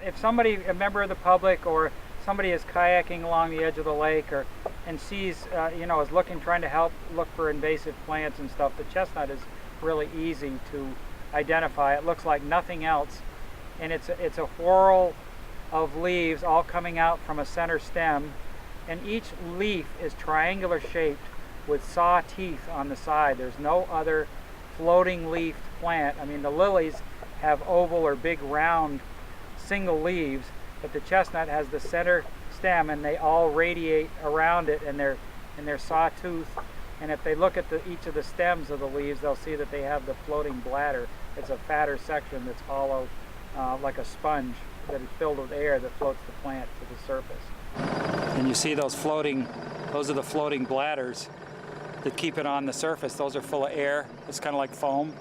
If somebody, a member of the public or somebody is kayaking along the edge of the lake and sees, is trying to help look for invasive plants and stuff, the chestnut is really easy to identify. It looks like nothing else, and it's a whorl of leaves all coming out from a center stem, and each leaf is triangular shaped with saw teeth on the side. There's no other floating leaf plant. I mean, the lilies have oval or big round single leaves, but the chestnut has the center stem and they all radiate around it, and they're sawtooth. And if they look at each of the stems of the leaves, they'll see that they have the floating bladder. It's a fatter section that's hollow like a sponge that is filled with air that floats the plant to the surface. And you see those are the floating bladders that keep it on the surface. Those are full of air. It's kind of like foam.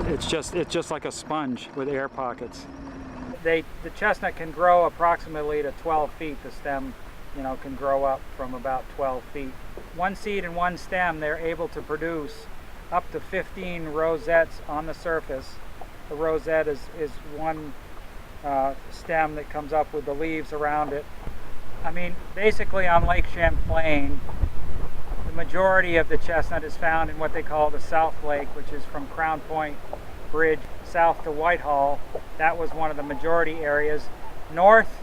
It's just like a sponge with air pockets. The chestnut can grow approximately to 12 feet. The stem, can grow up from about 12 feet. One seed and one stem, they're able to produce up to 15 rosettes on the surface. The rosette is one stem that comes up with the leaves around it. I mean, basically on Lake Champlain, the majority of the chestnut is found in what they call the South Lake, which is from Crown Point Bridge south to Whitehall. That was one of the majority areas. North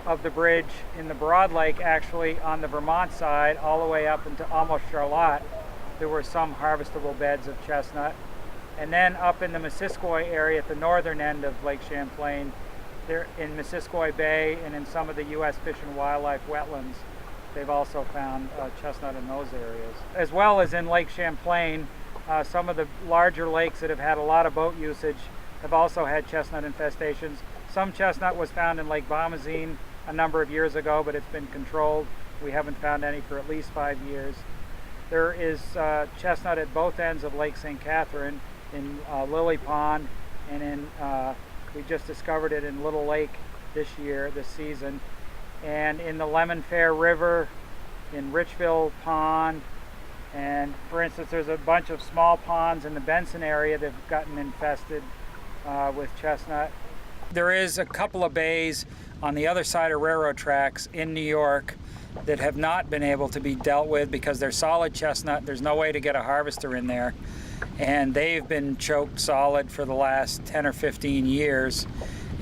of the bridge in the Broad Lake, actually on the Vermont side, all the way up into almost Charlotte, there were some harvestable beds of chestnut. And then up in the Missisquoi area at the northern end of Lake Champlain, there in Missisquoi Bay and in some of the U.S. Fish and Wildlife wetlands, they've also found chestnut in those areas. As well as in Lake Champlain, some of the larger lakes that have had a lot of boat usage have also had chestnut infestations. Some chestnut was found in Lake Bomazene a number of years ago, but it's been controlled. We haven't found any for at least 5 years. There is chestnut at both ends of Lake St. Catherine, in Lily Pond, and we just discovered it in Little Lake this season, and in the Lemon Fair River, in Richville Pond, and for instance, there's a bunch of small ponds in the Benson area that have gotten infested with chestnut. There is a couple of bays on the other side of railroad tracks in New York that have not been able to be dealt with because they're solid chestnut. There's no way to get a harvester in there, and they've been choked solid for the last 10 or 15 years,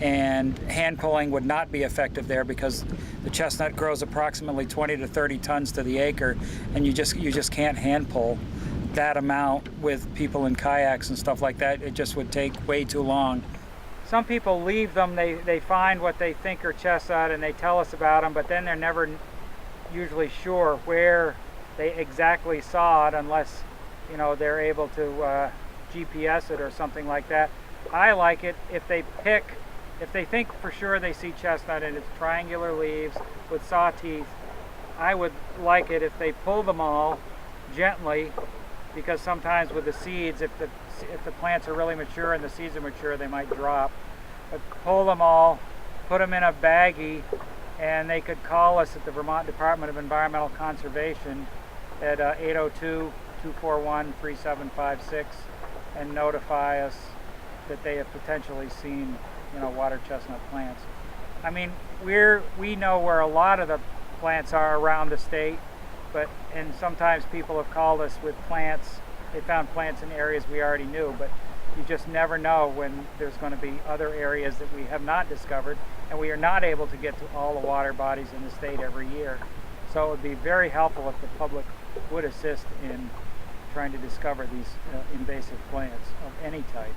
and hand pulling would not be effective there because the chestnut grows approximately 20 to 30 tons to the acre, and you just can't hand pull that amount with people in kayaks and stuff like that. It just would take way too long. Some people leave them, they find what they think are chestnut and they tell us about them, but then they're never usually sure where they exactly saw it unless they're able to GPS it or something like that. I like it if they think for sure they see chestnut and it's triangular leaves with saw teeth. I would like it if they pull them all gently, because sometimes with the seeds, if the plants are really mature and the seeds are mature, they might drop. But pull them all, put them in a baggie, and they could call us at the Vermont Department of Environmental Conservation at 802-241-3756 and notify us that they have potentially seen water chestnut plants. I mean, we know where a lot of the plants are around the state, and sometimes people have called us with plants. They found plants in areas we already knew, but you just never know when there's going to be other areas that we have not discovered, and we are not able to get to all the water bodies in the state every year. So it would be very helpful if the public would assist in trying to discover these invasive plants of any type.